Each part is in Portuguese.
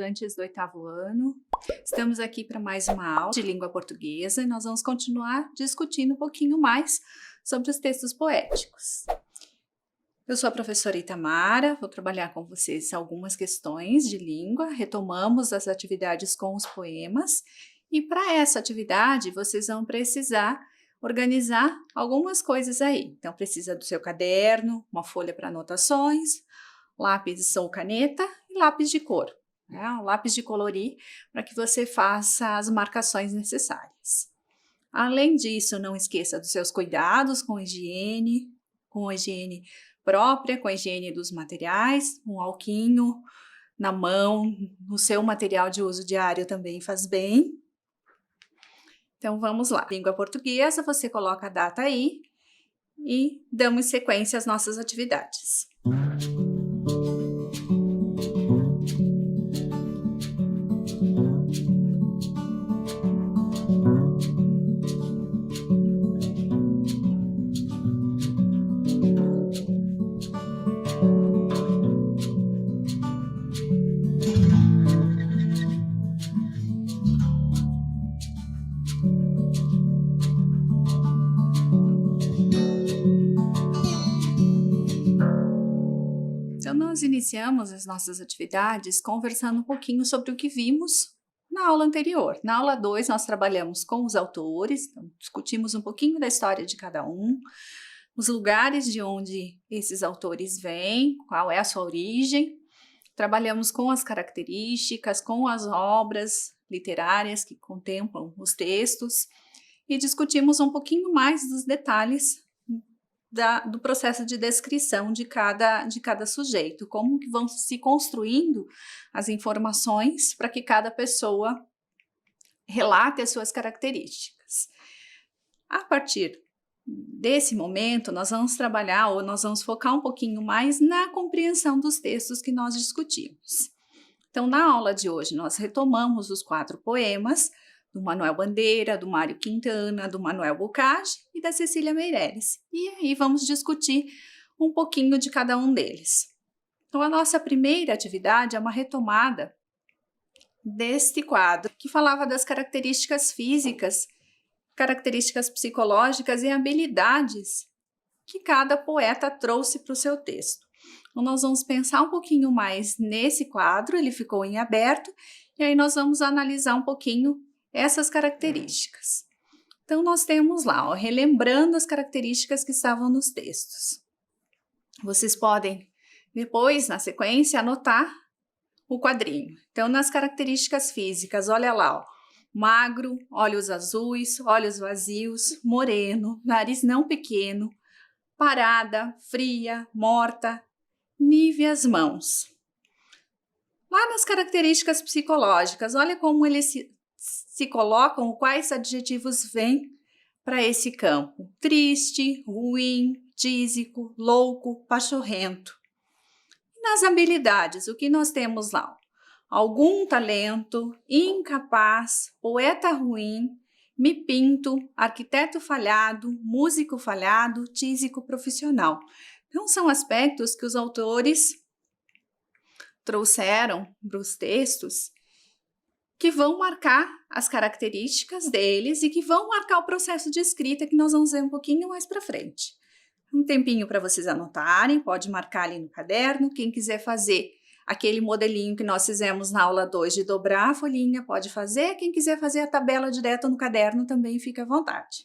estudantes do 8º ano. Estamos aqui para mais uma aula de língua portuguesa e nós vamos continuar discutindo um pouquinho mais sobre os textos poéticos. Eu sou a professora Itamara, vou trabalhar com vocês algumas questões de língua, retomamos as atividades com os poemas e para essa atividade vocês vão precisar organizar algumas coisas aí. Então precisa do seu caderno, uma folha para anotações, lápis ou caneta e lápis de cor, né? Um lápis de colorir para que você faça as marcações necessárias. Além disso, não esqueça dos seus cuidados com a higiene própria, com a higiene dos materiais, um alquinho na mão, no seu material de uso diário também faz bem. Então vamos lá, língua portuguesa, você coloca a data aí e damos sequência às nossas atividades. Então, nós iniciamos as nossas atividades conversando um pouquinho sobre o que vimos na aula anterior. Na aula 2, nós trabalhamos com os autores, então, discutimos um pouquinho da história de cada um, os lugares de onde esses autores vêm, qual é a sua origem. Trabalhamos com as características, com as obras literárias que contemplam os textos e discutimos um pouquinho mais dos detalhes do processo de descrição de cada sujeito, como que vão se construindo as informações para que cada pessoa relate as suas características. A partir desse momento, nós vamos trabalhar ou nós vamos focar um pouquinho mais na compreensão dos textos que nós discutimos. Então, na aula de hoje, nós retomamos os 4 poemas do Manuel Bandeira, do Mário Quintana, do Manuel Boccaccio e da Cecília Meirelles. E aí vamos discutir um pouquinho de cada um deles. Então, a nossa primeira atividade é uma retomada deste quadro, que falava das características físicas, características psicológicas e habilidades que cada poeta trouxe para o seu texto. Então, nós vamos pensar um pouquinho mais nesse quadro, ele ficou em aberto, e aí nós vamos analisar um pouquinho essas características. Então, nós temos lá, ó, relembrando as características que estavam nos textos. Vocês podem, depois, na sequência, anotar o quadrinho. Então, nas características físicas, olha lá, ó, magro, olhos azuis, olhos vazios, moreno, nariz não pequeno, parada, fria, morta, níveas mãos. Lá nas características psicológicas, olha como eles se colocam, quais adjetivos vêm para esse campo. Triste, ruim, tísico, louco, pachorrento. E nas habilidades, o que nós temos lá? Algum talento, incapaz, poeta ruim, me pinto, arquiteto falhado, músico falhado, tísico profissional. Então, são aspectos que os autores trouxeram para os textos que vão marcar as características deles e que vão marcar o processo de escrita que nós vamos ver um pouquinho mais para frente. Um tempinho para vocês anotarem, pode marcar ali no caderno. Quem quiser fazer aquele modelinho que nós fizemos na aula 2 de dobrar a folhinha, pode fazer. Quem quiser fazer a tabela direto no caderno também fica à vontade.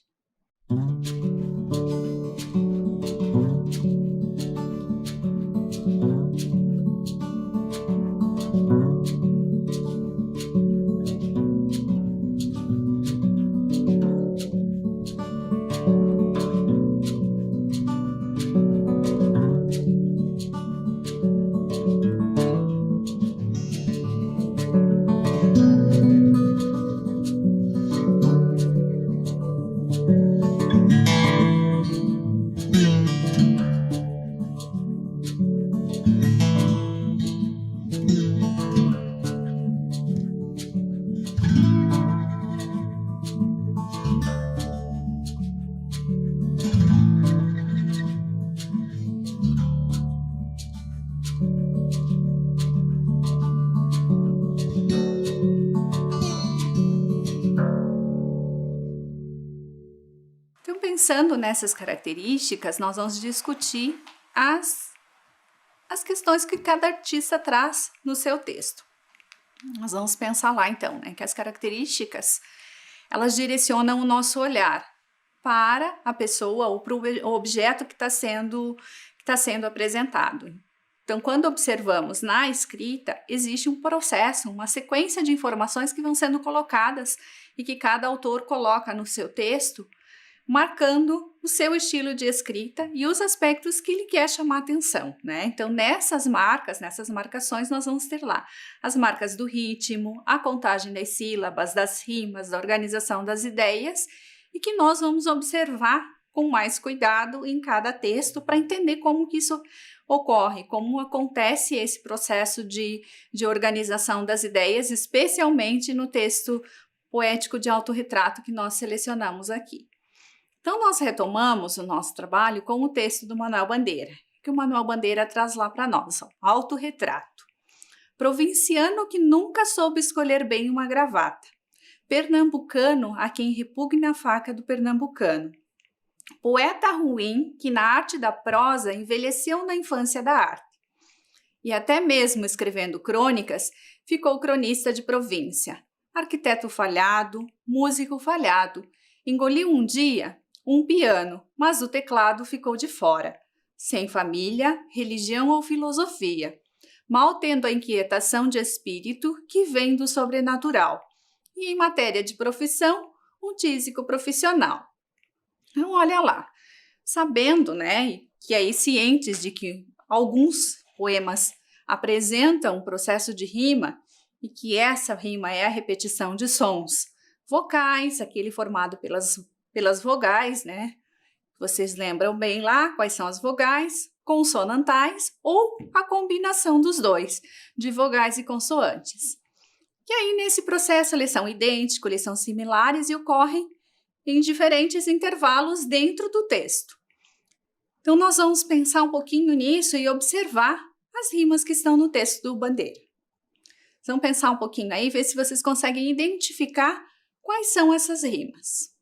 pensando nessas características, nós vamos discutir as questões que cada artista traz no seu texto. Nós vamos pensar lá então, né, que as características, elas direcionam o nosso olhar para a pessoa ou para o objeto que está sendo apresentado. Então, quando observamos na escrita, existe um processo, uma sequência de informações que vão sendo colocadas e que cada autor coloca no seu texto, marcando o seu estilo de escrita e os aspectos que ele quer chamar atenção, né? Então, nessas marcações, nós vamos ter lá as marcas do ritmo, a contagem das sílabas, das rimas, da organização das ideias, e que nós vamos observar com mais cuidado em cada texto para entender como que isso ocorre, como acontece esse processo de organização das ideias, especialmente no texto poético de autorretrato que nós selecionamos aqui. Então, nós retomamos o nosso trabalho com o texto do Manuel Bandeira, que o Manuel Bandeira traz lá para nós, ó, autorretrato. Provinciano que nunca soube escolher bem uma gravata. Pernambucano a quem repugna a faca do pernambucano. Poeta ruim que na arte da prosa envelheceu na infância da arte. E até mesmo escrevendo crônicas, ficou cronista de província. Arquiteto falhado, músico falhado. Engoliu um dia um piano, mas o teclado ficou de fora. Sem família, religião ou filosofia. Mal tendo a inquietação de espírito que vem do sobrenatural. E em matéria de profissão, um tísico profissional. Então, olha lá, sabendo, né, que aí cientes de que alguns poemas apresentam um processo de rima e que essa rima é a repetição de sons vocais, aquele formado pelas vogais, né? Vocês lembram bem lá quais são as vogais, consonantais ou a combinação dos dois, de vogais e consoantes. E aí, nesse processo, eles são idênticos, eles são similares e ocorrem em diferentes intervalos dentro do texto. Então, nós vamos pensar um pouquinho nisso e observar as rimas que estão no texto do Bandeira. Vamos pensar um pouquinho aí, ver se vocês conseguem identificar quais são essas rimas.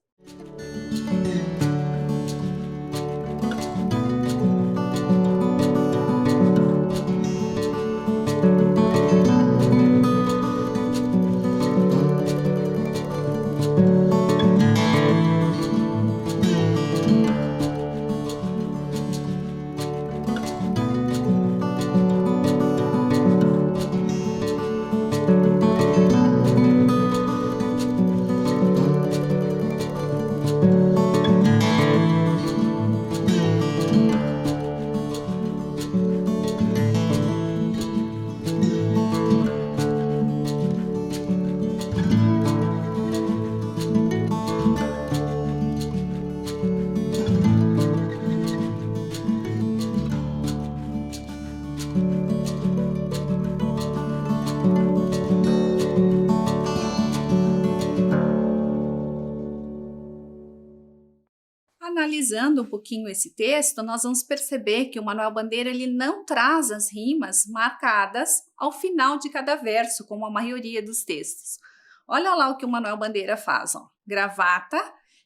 Analisando um pouquinho esse texto, nós vamos perceber que o Manuel Bandeira ele não traz as rimas marcadas ao final de cada verso, como a maioria dos textos. Olha lá o que o Manuel Bandeira faz, ó. Gravata,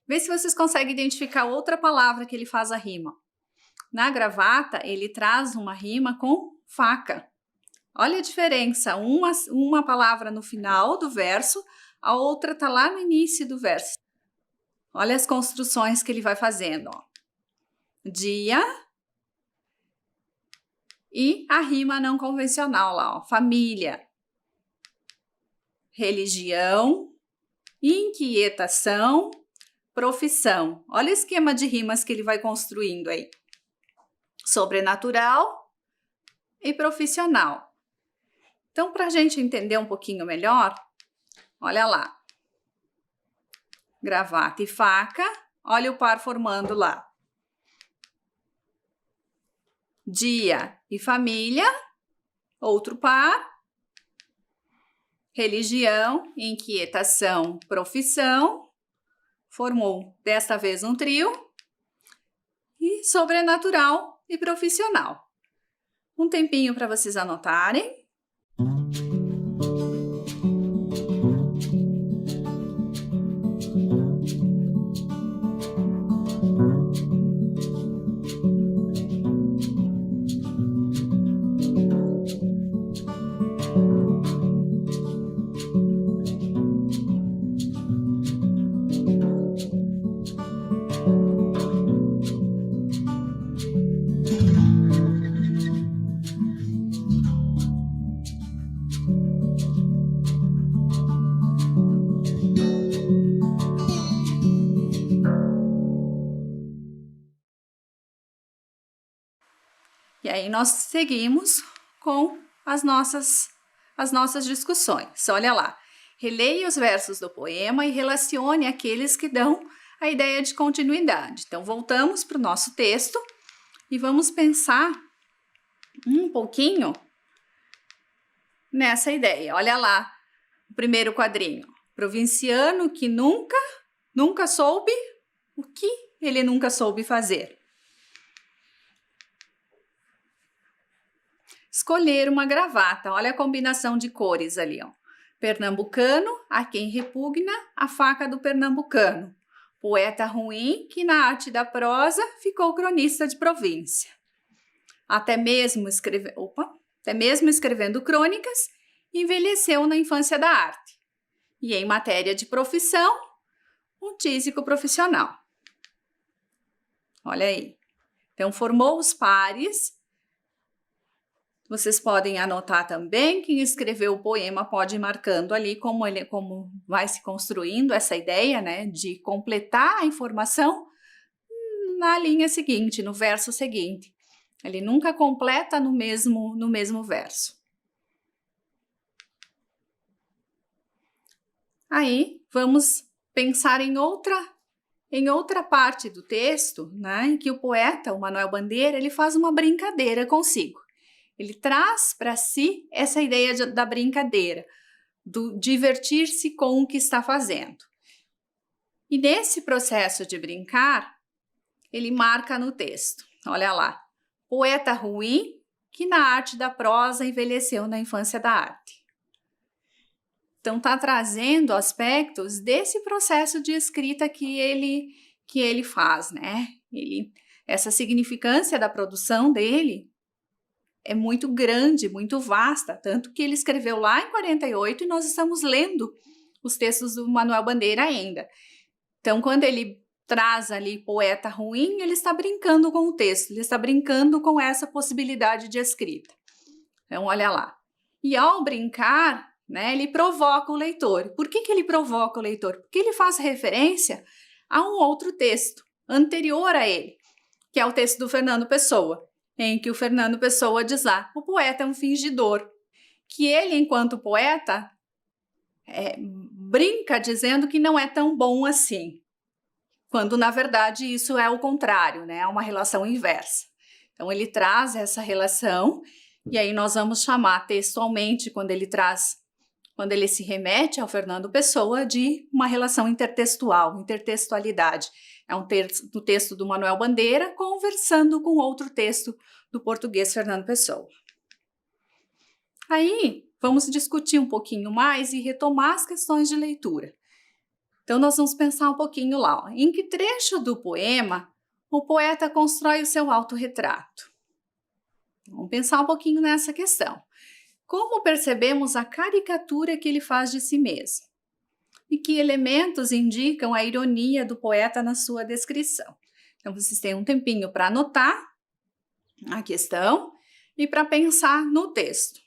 vê se vocês conseguem identificar outra palavra que ele faz a rima. Na gravata, ele traz uma rima com faca. Olha a diferença, uma palavra no final do verso, a outra está lá no início do verso. Olha as construções que ele vai fazendo, ó. Dia e a rima não convencional lá, ó. Família, religião, inquietação, profissão. Olha o esquema de rimas que ele vai construindo aí. Sobrenatural e profissional. Então, para a gente entender um pouquinho melhor, olha lá. Gravata e faca, olha o par formando lá. Dia e família, outro par. Religião, inquietação, profissão. Formou desta vez um trio. E sobrenatural e profissional. Um tempinho para vocês anotarem. E aí nós seguimos com as nossas discussões. Olha lá, releia os versos do poema e relacione aqueles que dão a ideia de continuidade. Então, voltamos para o nosso texto e vamos pensar um pouquinho nessa ideia. Olha lá, o primeiro quadrinho. Provinciano que nunca soube o que ele nunca soube fazer. Escolher uma gravata. Olha a combinação de cores ali, ó. Pernambucano, a quem repugna a faca do pernambucano. Poeta ruim que na arte da prosa ficou cronista de província. Até mesmo escrevendo crônicas, envelheceu na infância da arte. E em matéria de profissão, um tísico profissional. Olha aí. Então, formou os pares. Vocês podem anotar também, quem escreveu o poema pode ir marcando ali como vai se construindo essa ideia, né, de completar a informação na linha seguinte, no verso seguinte. Ele nunca completa no mesmo verso. Aí, vamos pensar em outra parte do texto, né, em que o poeta, o Manuel Bandeira, ele faz uma brincadeira consigo. Ele traz para si essa ideia da brincadeira, do divertir-se com o que está fazendo. E nesse processo de brincar, ele marca no texto. Olha lá. Poeta ruim que na arte da prosa envelheceu na infância da arte. Então, está trazendo aspectos desse processo de escrita que ele faz, né? Essa significância da produção dele é muito grande, muito vasta, tanto que ele escreveu lá em 48 e nós estamos lendo os textos do Manuel Bandeira ainda. Então, quando ele traz ali poeta ruim, ele está brincando com o texto, ele está brincando com essa possibilidade de escrita. Então, olha lá. E ao brincar, né, ele provoca o leitor. Por que ele provoca o leitor? Porque ele faz referência a um outro texto anterior a ele, que é o texto do Fernando Pessoa, em que o Fernando Pessoa diz lá, o poeta é um fingidor, que ele, enquanto poeta, brinca dizendo que não é tão bom assim, quando, na verdade, isso é o contrário, né? É uma relação inversa. Então, ele traz essa relação, e aí nós vamos chamar textualmente, quando ele se remete ao Fernando Pessoa, de uma relação intertextual, intertextualidade. É um texto do Manuel Bandeira conversando com outro texto do português Fernando Pessoa. Aí, vamos discutir um pouquinho mais e retomar as questões de leitura. Então, nós vamos pensar um pouquinho lá. Ó. Em que trecho do poema o poeta constrói o seu autorretrato? Vamos pensar um pouquinho nessa questão. Como percebemos a caricatura que ele faz de si mesmo? E que elementos indicam a ironia do poeta na sua descrição? Então, vocês têm um tempinho para anotar a questão e para pensar no texto.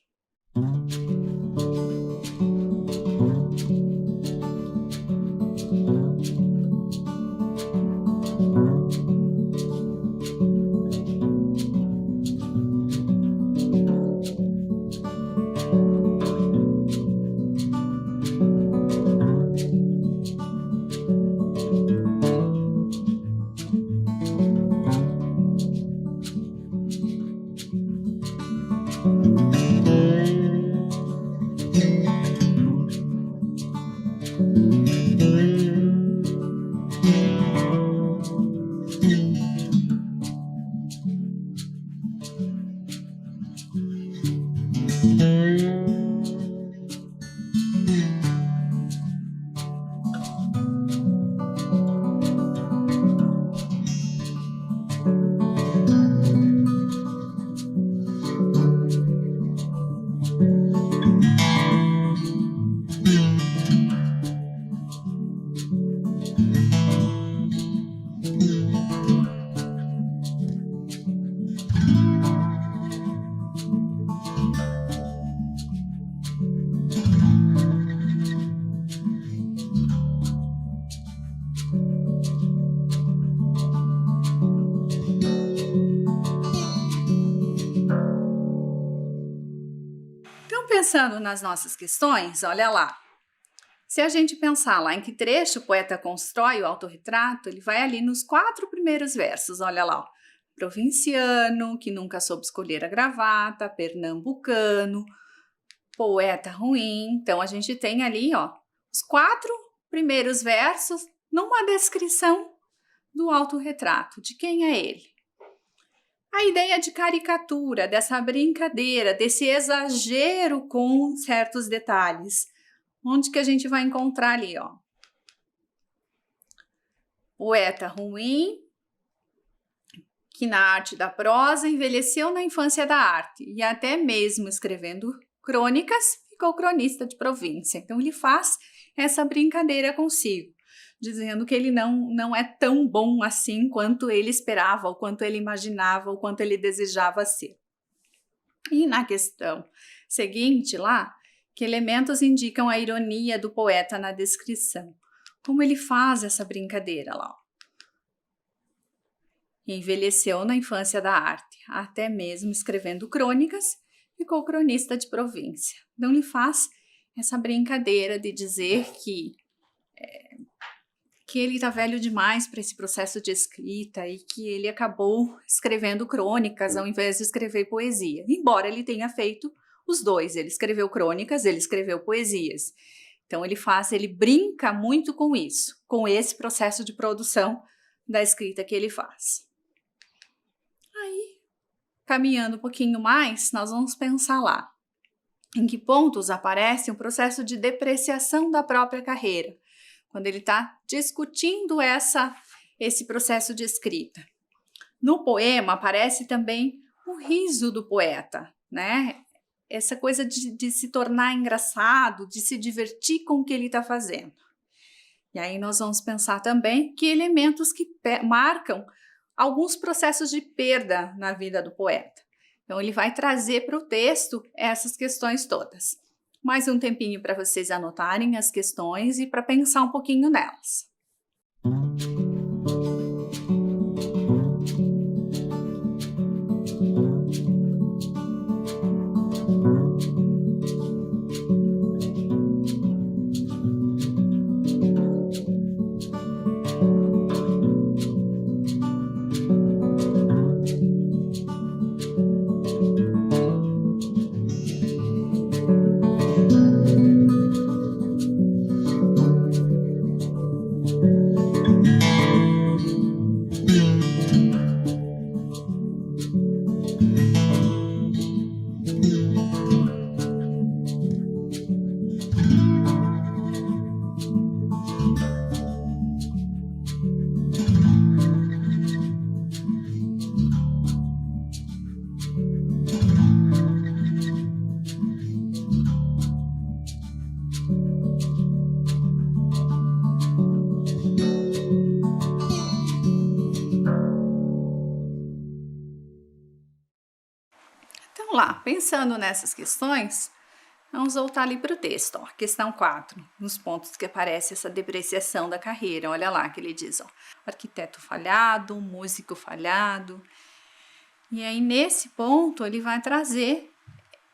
pensando nas nossas questões, olha lá. Se a gente pensar lá em que trecho o poeta constrói o autorretrato, ele vai ali nos 4 primeiros versos, olha lá, ó. Provinciano, que nunca soube escolher a gravata, pernambucano, poeta ruim. Então, a gente tem ali, ó, os 4 primeiros versos numa descrição do autorretrato, de quem é ele. A ideia de caricatura, dessa brincadeira, desse exagero com certos detalhes. Onde que a gente vai encontrar ali, ó? Poeta ruim, que na arte da prosa envelheceu na infância da arte e até mesmo escrevendo crônicas, ficou cronista de província. Então ele faz essa brincadeira consigo, dizendo que ele não é tão bom assim quanto ele esperava, ou quanto ele imaginava, ou quanto ele desejava ser. E na questão seguinte lá, que elementos indicam a ironia do poeta na descrição? Como ele faz essa brincadeira lá? Envelheceu na infância da arte, até mesmo escrevendo crônicas, ficou cronista de província. Então ele faz essa brincadeira de dizer que ele está velho demais para esse processo de escrita e que ele acabou escrevendo crônicas ao invés de escrever poesia, embora ele tenha feito os dois. Ele escreveu crônicas, ele escreveu poesias. Então ele brinca muito com isso, com esse processo de produção da escrita que ele faz. Aí, caminhando um pouquinho mais, nós vamos pensar lá em que pontos aparece um processo de depreciação da própria carreira, quando ele está discutindo esse processo de escrita. No poema aparece também o riso do poeta, né? Essa coisa de se tornar engraçado, de se divertir com o que ele está fazendo. E aí nós vamos pensar também que elementos que marcam alguns processos de perda na vida do poeta. Então ele vai trazer para o texto essas questões todas. Mais um tempinho para vocês anotarem as questões e para pensar um pouquinho nelas. Então lá, pensando nessas questões, vamos voltar ali para o texto, ó, questão 4, nos pontos que aparece essa depreciação da carreira. Olha lá que ele diz, ó, arquiteto falhado, músico falhado. E aí nesse ponto ele vai trazer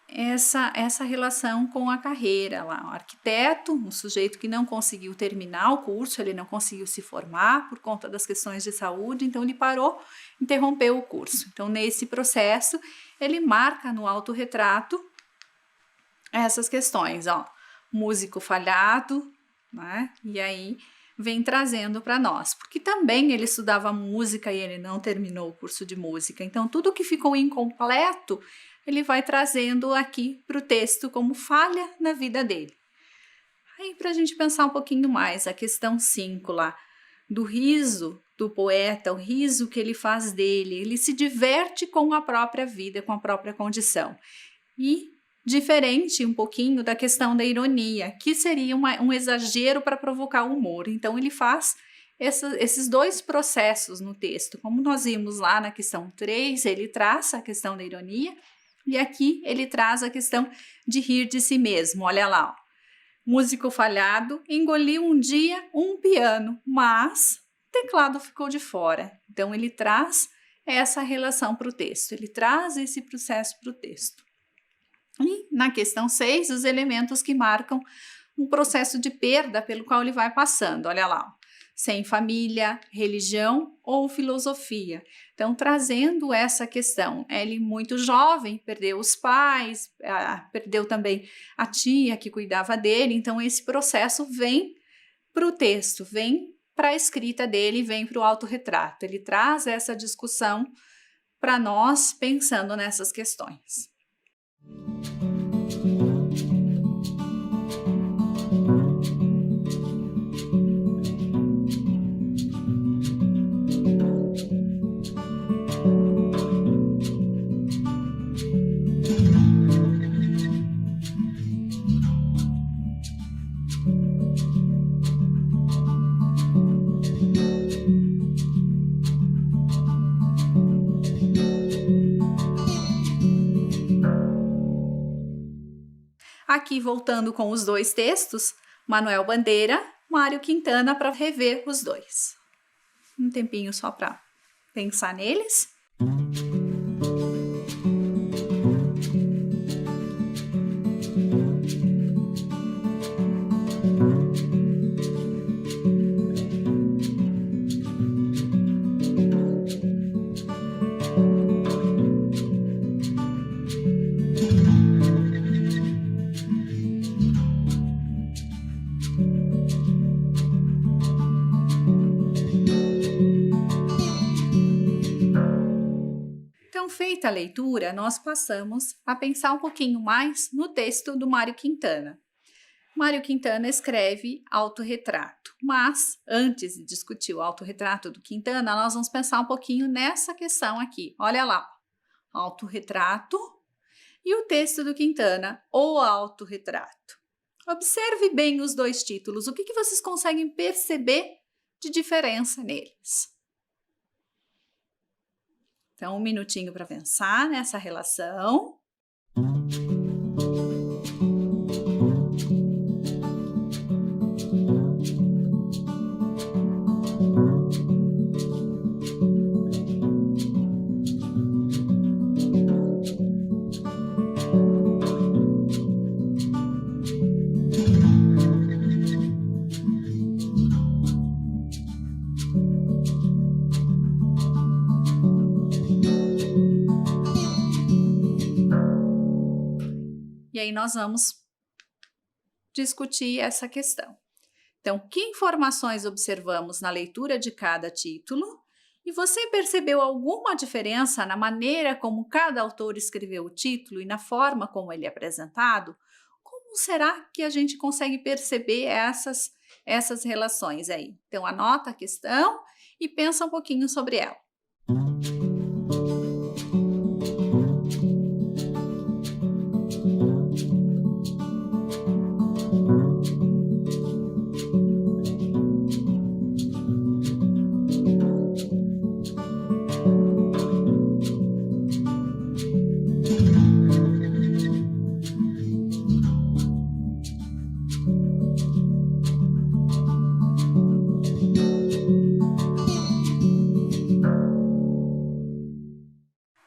essa relação com a carreira lá. O arquiteto, um sujeito que não conseguiu terminar o curso, ele não conseguiu se formar por conta das questões de saúde, então ele parou, interrompeu o curso. Então nesse processo ele marca no autorretrato essas questões, ó, músico falhado, né? E aí vem trazendo para nós, porque também ele estudava música e ele não terminou o curso de música, então tudo que ficou incompleto ele vai trazendo aqui para o texto como falha na vida dele. Aí para a gente pensar um pouquinho mais, a questão 5 lá, do riso do poeta, o riso que ele faz dele, ele se diverte com a própria vida, com a própria condição. E diferente um pouquinho da questão da ironia, que seria um exagero para provocar o humor. Então ele faz esses dois processos no texto. Como nós vimos lá na questão 3, ele traz a questão da ironia, e aqui ele traz a questão de rir de si mesmo. Olha lá, ó. Músico falhado engoliu um dia um piano, mas o teclado ficou de fora. Então ele traz essa relação para o texto, ele traz esse processo para o texto. E na questão 6, os elementos que marcam um processo de perda pelo qual ele vai passando. Olha lá, sem família, religião ou filosofia. Então, trazendo essa questão, ele muito jovem, perdeu os pais, perdeu também a tia que cuidava dele, então esse processo vem para o texto, vem para a escrita dele, vem para o autorretrato. Ele traz essa discussão para nós pensando nessas questões. Aqui, voltando com os dois textos, Manuel Bandeira, Mário Quintana, para rever os dois. Um tempinho só para pensar neles. Feita a leitura, nós passamos a pensar um pouquinho mais no texto do Mário Quintana. Mário Quintana escreve autorretrato, mas antes de discutir o autorretrato do Quintana, nós vamos pensar um pouquinho nessa questão aqui. Olha lá, autorretrato e o texto do Quintana, o autorretrato. Observe bem os dois títulos, o que vocês conseguem perceber de diferença neles? Então, um minutinho para pensar nessa relação. E aí nós vamos discutir essa questão. Então, que informações observamos na leitura de cada título? E você percebeu alguma diferença na maneira como cada autor escreveu o título e na forma como ele é apresentado? Como será que a gente consegue perceber essas relações aí? Então, anota a questão e pensa um pouquinho sobre ela.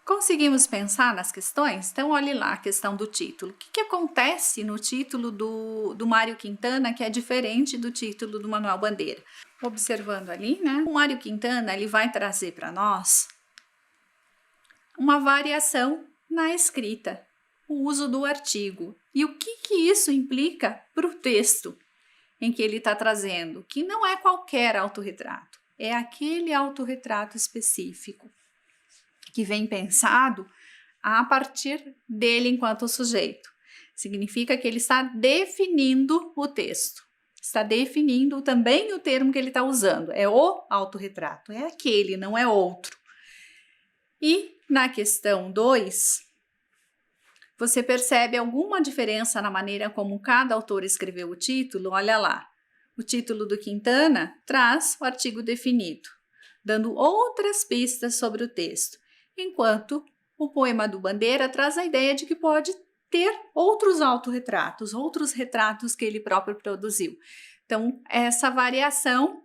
Conseguimos pensar nas questões? Então, olhe lá a questão do título. O que acontece no título do Mário Quintana que é diferente do título do Manuel Bandeira? Observando ali, né? O Mário Quintana ele vai trazer para nós uma variação na escrita, o uso do artigo. E o que isso implica para o texto em que ele está trazendo? Que não é qualquer autorretrato, é aquele autorretrato específico que vem pensado a partir dele enquanto sujeito. Significa que ele está definindo o texto, está definindo também o termo que ele está usando. É o autorretrato, é aquele, não é outro. E na questão 2, você percebe alguma diferença na maneira como cada autor escreveu o título? Olha lá, o título do Quintana traz o artigo definido, dando outras pistas sobre o texto, enquanto o poema do Bandeira traz a ideia de que pode ter outros autorretratos, outros retratos que ele próprio produziu. Então, essa variação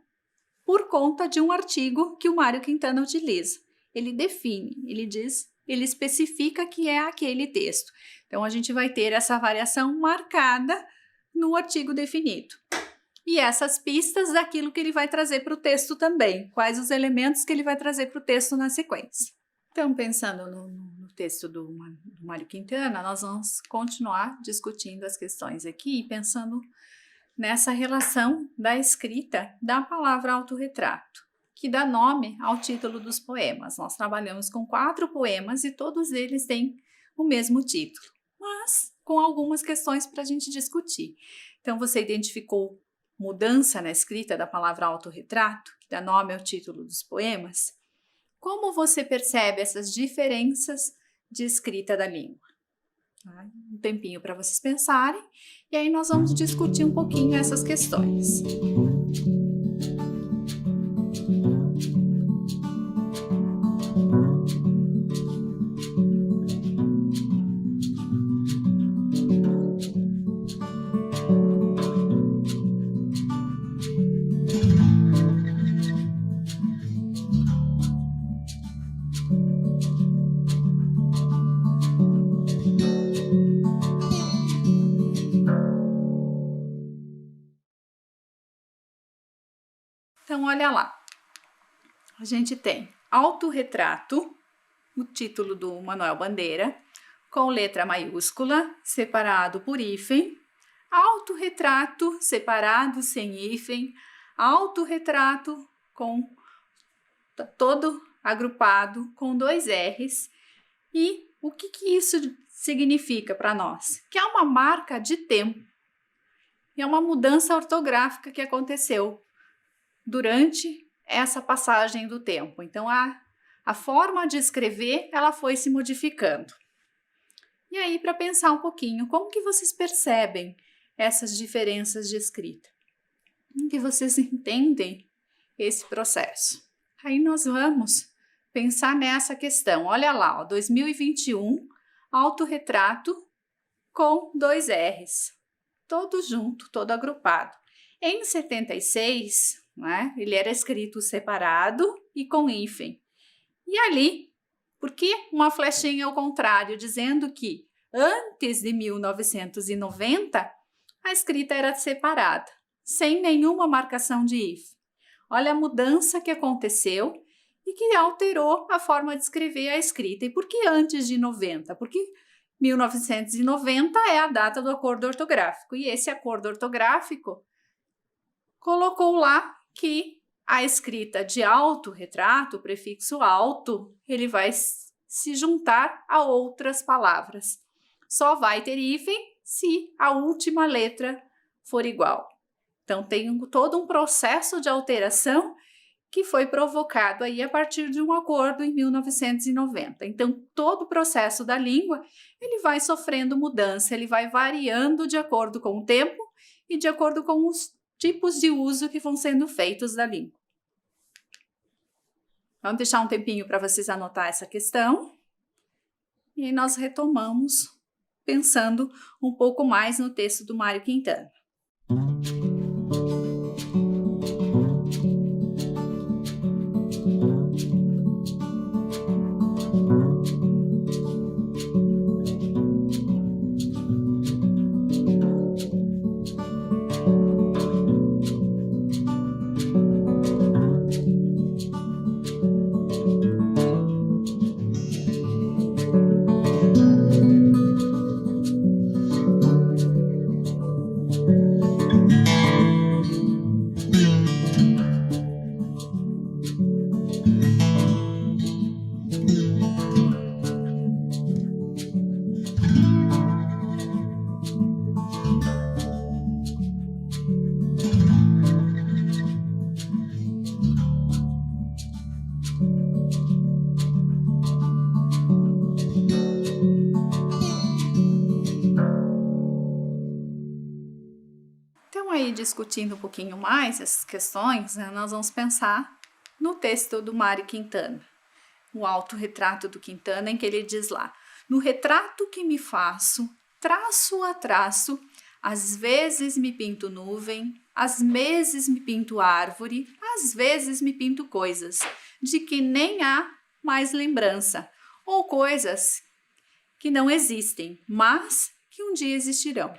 por conta de um artigo que o Mário Quintana utiliza. ele define, ele diz, ele especifica que é aquele texto. Então, a gente vai ter essa variação marcada no artigo definido. E essas pistas daquilo que ele vai trazer para o texto também, quais os elementos que ele vai trazer para o texto na sequência. Então, pensando no texto do Mário Quintana, nós vamos continuar discutindo as questões aqui e pensando nessa relação da escrita da palavra autorretrato, que dá nome ao título dos poemas. Nós trabalhamos com 4 poemas e todos eles têm o mesmo título, mas com algumas questões para a gente discutir. Então, você identificou mudança na escrita da palavra autorretrato, que dá nome ao título dos poemas? Como você percebe essas diferenças de escrita da língua? Um tempinho para vocês pensarem, e aí nós vamos discutir um pouquinho essas questões. Então, olha lá, a gente tem autorretrato, o título do Manuel Bandeira, com letra maiúscula, separado por hífen, autorretrato, separado sem hífen, autorretrato com todo agrupado com 2 R's. E o que isso significa para nós? Que é uma marca de tempo, é uma mudança ortográfica que aconteceu durante essa passagem do tempo. Então, a forma de escrever, ela foi se modificando. E aí, para pensar um pouquinho, como que vocês percebem essas diferenças de escrita? Como que vocês entendem esse processo? Aí nós vamos pensar nessa questão. Olha lá, ó, 2021, autorretrato com 2 R's, todo junto, todo agrupado. Em 76, né, ele era escrito separado e com hífen. E ali, por que uma flechinha ao contrário, dizendo que antes de 1990, a escrita era separada, sem nenhuma marcação de hífen. Olha a mudança que aconteceu e que alterou a forma de escrever a escrita. E por que antes de 90? Porque 1990 é a data do acordo ortográfico, e esse acordo ortográfico colocou lá que a escrita de autorretrato, o prefixo auto, ele vai se juntar a outras palavras. Só vai ter hífen se a última letra for igual. Então, tem todo um processo de alteração que foi provocado aí a partir de um acordo em 1990. Então, todo o processo da língua, ele vai sofrendo mudança, ele vai variando de acordo com o tempo e de acordo com os tipos de uso que vão sendo feitos da língua. Vamos deixar um tempinho para vocês anotar essa questão. E nós retomamos pensando um pouco mais no texto do Mário Quintana. Discutindo um pouquinho mais essas questões, nós vamos pensar no texto do Mário Quintana, o autorretrato do Quintana, em que ele diz lá: no retrato que me faço, traço a traço, às vezes me pinto nuvem, às vezes me pinto árvore, às vezes me pinto coisas, de que nem há mais lembrança, ou coisas que não existem, mas que um dia existirão.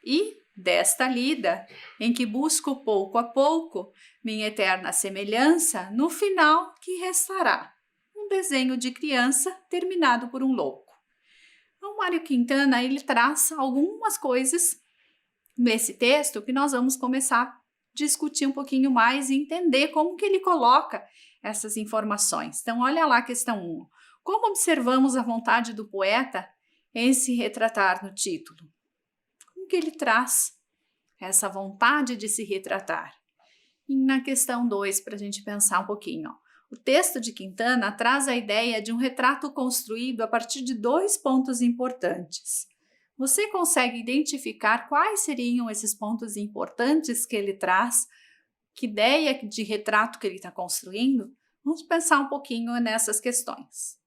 E desta lida, em que busco pouco a pouco minha eterna semelhança, no final que restará um desenho de criança terminado por um louco. Então, Mário Quintana, ele traz algumas coisas nesse texto que nós vamos começar a discutir um pouquinho mais e entender como que ele coloca essas informações. Então, olha lá a questão 1. Como observamos a vontade do poeta em se retratar no título? Como que ele traz essa vontade de se retratar? E na questão 2, para a gente pensar um pouquinho, o texto de Quintana traz a ideia de um retrato construído a partir de 2 pontos importantes. Você consegue identificar quais seriam esses pontos importantes que ele traz? Que ideia de retrato que ele está construindo? Vamos pensar um pouquinho nessas questões.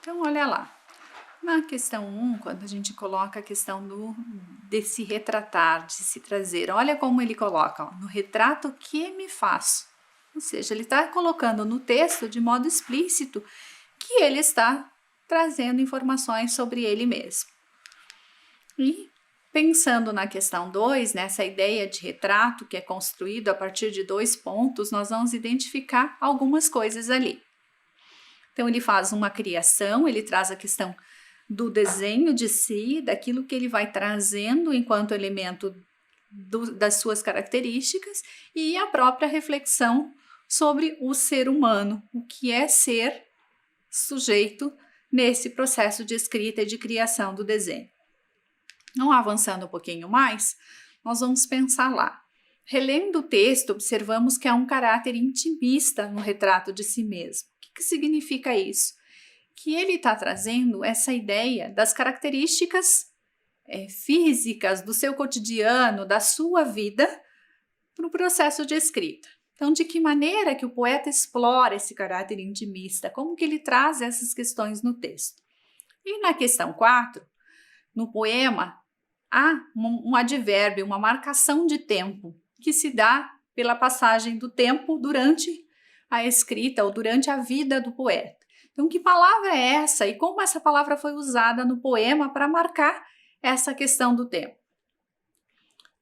Então, olha lá. Na questão 1, quando a gente coloca a questão de se retratar, de se trazer, olha como ele coloca, ó, no retrato que me faço. Ou seja, ele está colocando no texto de modo explícito que ele está trazendo informações sobre ele mesmo. E pensando na questão 2, nessa ideia de retrato que é construído a partir de 2 pontos, nós vamos identificar algumas coisas ali. Então, ele faz uma criação, ele traz a questão do desenho de si, daquilo que ele vai trazendo enquanto elemento das suas características, e a própria reflexão sobre o ser humano, o que é ser sujeito nesse processo de escrita e de criação do desenho. Não avançando um pouquinho mais, nós vamos pensar lá. Relendo o texto, observamos que há um caráter intimista no retrato de si mesmo. O que significa isso? Que ele está trazendo essa ideia das características físicas do seu cotidiano, da sua vida, para o processo de escrita. Então, de que maneira que o poeta explora esse caráter intimista? Como que ele traz essas questões no texto? E na questão 4, no poema, há um advérbio, uma marcação de tempo, que se dá pela passagem do tempo durante a escrita ou durante a vida do poeta. Então, que palavra é essa e como essa palavra foi usada no poema para marcar essa questão do tempo?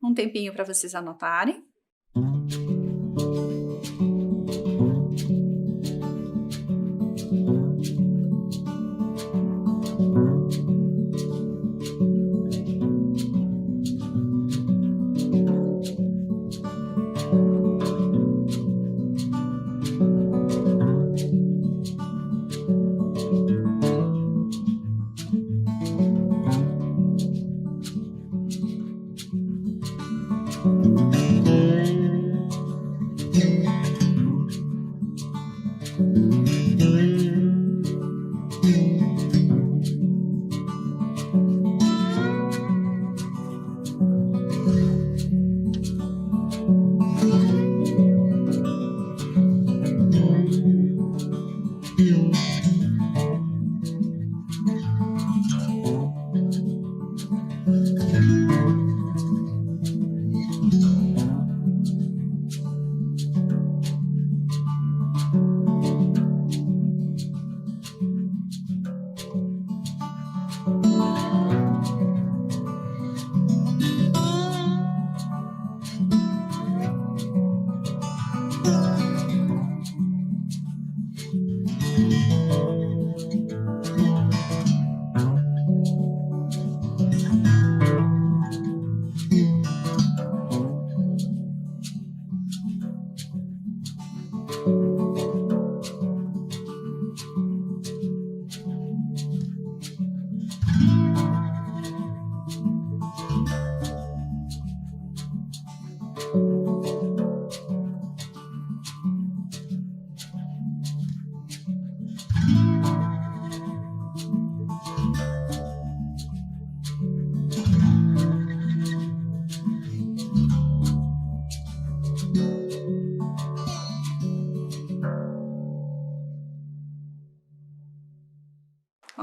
Um tempinho para vocês anotarem.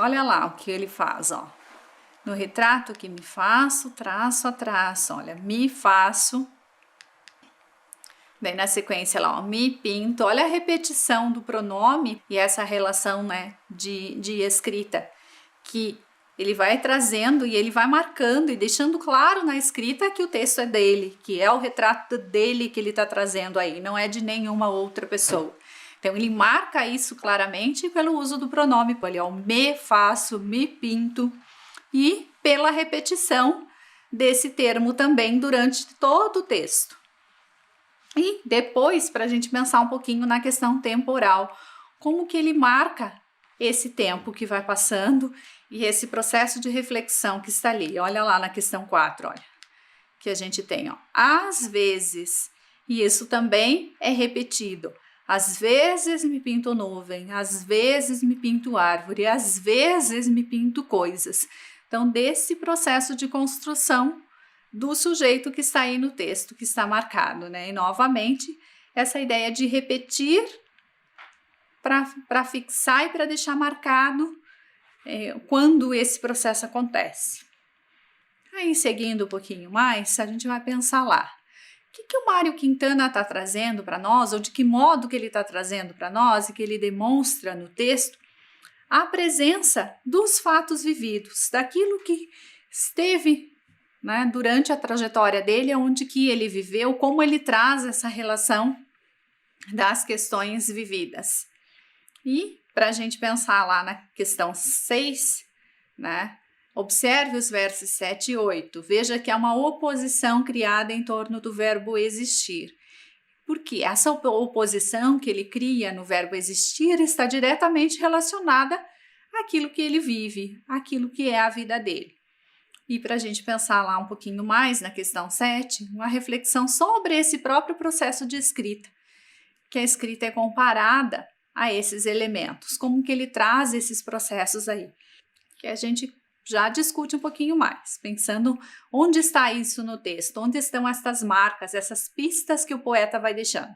olha lá o que ele faz, ó. No retrato que me faço, traço a traço, olha, me faço. Daí na sequência lá, ó, me pinto, olha a repetição do pronome e essa relação, né, de escrita, que ele vai trazendo e ele vai marcando e deixando claro na escrita que o texto é dele, que é o retrato dele que ele está trazendo aí, não é de nenhuma outra pessoa. Então ele marca isso claramente pelo uso do pronome, ali, ó, me faço, me pinto, e pela repetição desse termo também durante todo o texto. E depois, para a gente pensar um pouquinho na questão temporal, como que ele marca esse tempo que vai passando e esse processo de reflexão que está ali. Olha lá na questão 4, olha, que a gente tem, ó, às vezes, e isso também é repetido. Às vezes me pinto nuvem, às vezes me pinto árvore, às vezes me pinto coisas. Então, desse processo de construção do sujeito que está aí no texto, que está marcado, né? E novamente, essa ideia de repetir para fixar e para deixar marcado quando esse processo acontece. Aí, seguindo um pouquinho mais, a gente vai pensar lá. O que o Mário Quintana está trazendo para nós, ou de que modo que ele está trazendo para nós e que ele demonstra no texto a presença dos fatos vividos, daquilo que esteve, né, durante a trajetória dele, onde que ele viveu, como ele traz essa relação das questões vividas. E para a gente pensar lá na questão 6, né, observe os versos 7 e 8. Veja que há uma oposição criada em torno do verbo existir. Porque essa oposição que ele cria no verbo existir está diretamente relacionada àquilo que ele vive, àquilo que é a vida dele. E para a gente pensar lá um pouquinho mais na questão 7, uma reflexão sobre esse próprio processo de escrita, que a escrita é comparada a esses elementos, como que ele traz esses processos aí, que a gente já discute um pouquinho mais, pensando onde está isso no texto, onde estão essas marcas, essas pistas que o poeta vai deixando.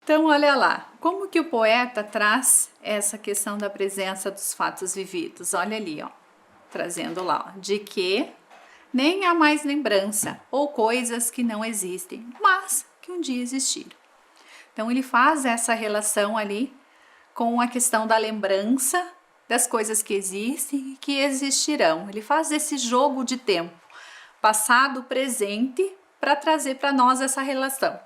Então, olha lá, como que o poeta traz essa questão da presença dos fatos vividos? Olha ali, ó, trazendo lá, ó, de que nem há mais lembrança ou coisas que não existem, mas que um dia existiram. Então, ele faz essa relação ali com a questão da lembrança das coisas que existem e que existirão. Ele faz esse jogo de tempo, passado, presente, para trazer para nós essa relação.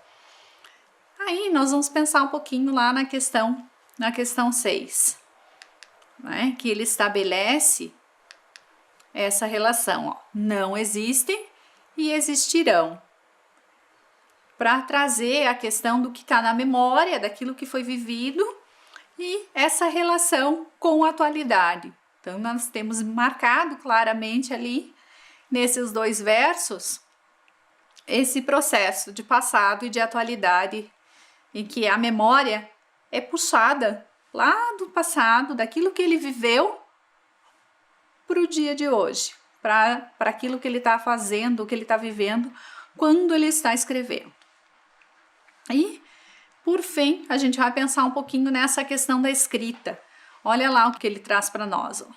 Aí nós vamos pensar um pouquinho lá na questão 6, né? Que ele estabelece essa relação, ó, não existem e existirão. para trazer a questão do que está na memória, daquilo que foi vivido e essa relação com a atualidade. Então, nós temos marcado claramente ali, nesses 2 versos, esse processo de passado e de atualidade, em que a memória é puxada lá do passado, daquilo que ele viveu, para o dia de hoje, para aquilo que ele está fazendo, o que ele está vivendo, quando ele está escrevendo. E, por fim, a gente vai pensar um pouquinho nessa questão da escrita. Olha lá o que ele traz para nós. Ó.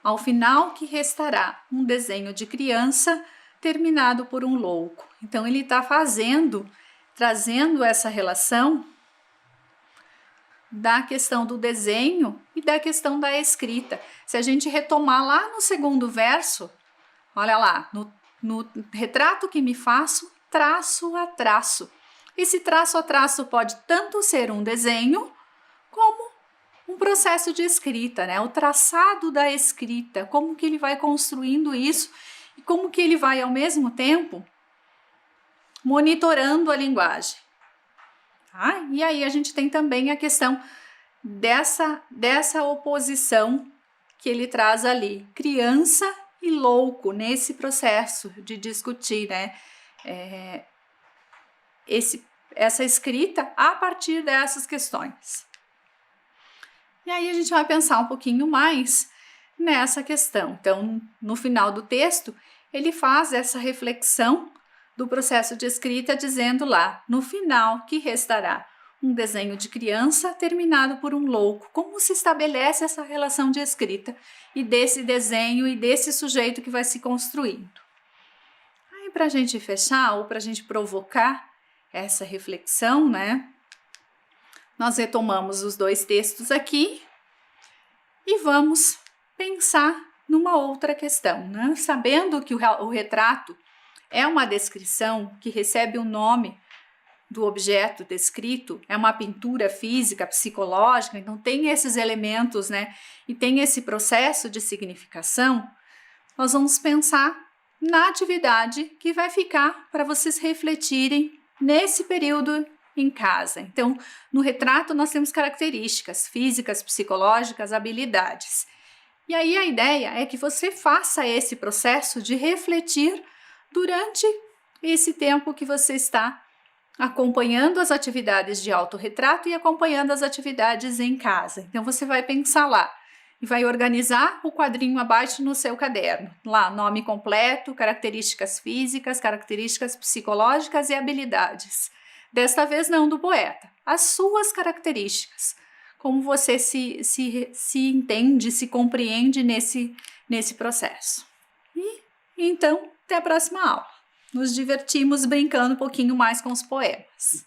Ao final que restará um desenho de criança terminado por um louco. Então, ele está trazendo essa relação da questão do desenho e da questão da escrita. Se a gente retomar lá no 2º verso, olha lá, no retrato que me faço, traço a traço. Esse traço a traço pode tanto ser um desenho como um processo de escrita, né? O traçado da escrita, como que ele vai construindo isso e como que ele vai, ao mesmo tempo, monitorando a linguagem. Tá? E aí a gente tem também a questão dessa oposição que ele traz ali, criança e louco, nesse processo de discutir, né? Essa escrita a partir dessas questões. E aí a gente vai pensar um pouquinho mais nessa questão. Então, no final do texto, ele faz essa reflexão do processo de escrita, dizendo lá, no final que restará um desenho de criança terminado por um louco. Como se estabelece essa relação de escrita e desse desenho e desse sujeito que vai se construindo. Aí, para a gente fechar, ou para a gente provocar essa reflexão, né? Nós retomamos os 2 textos aqui e vamos pensar numa outra questão, né? Sabendo que o retrato é uma descrição que recebe o nome do objeto descrito, é uma pintura física, psicológica, então tem esses elementos, né? E tem esse processo de significação, nós vamos pensar na atividade que vai ficar para vocês refletirem nesse período em casa. Então, no retrato nós temos características físicas, psicológicas, habilidades. E aí a ideia é que você faça esse processo de refletir durante esse tempo que você está acompanhando as atividades de autorretrato e acompanhando as atividades em casa. Então, você vai pensar lá e vai organizar o quadrinho abaixo no seu caderno. Lá, nome completo, características físicas, características psicológicas e habilidades. Desta vez não do poeta, as suas características. Como você se entende, se compreende nesse processo. E então, até a próxima aula. Nos divertimos brincando um pouquinho mais com os poemas.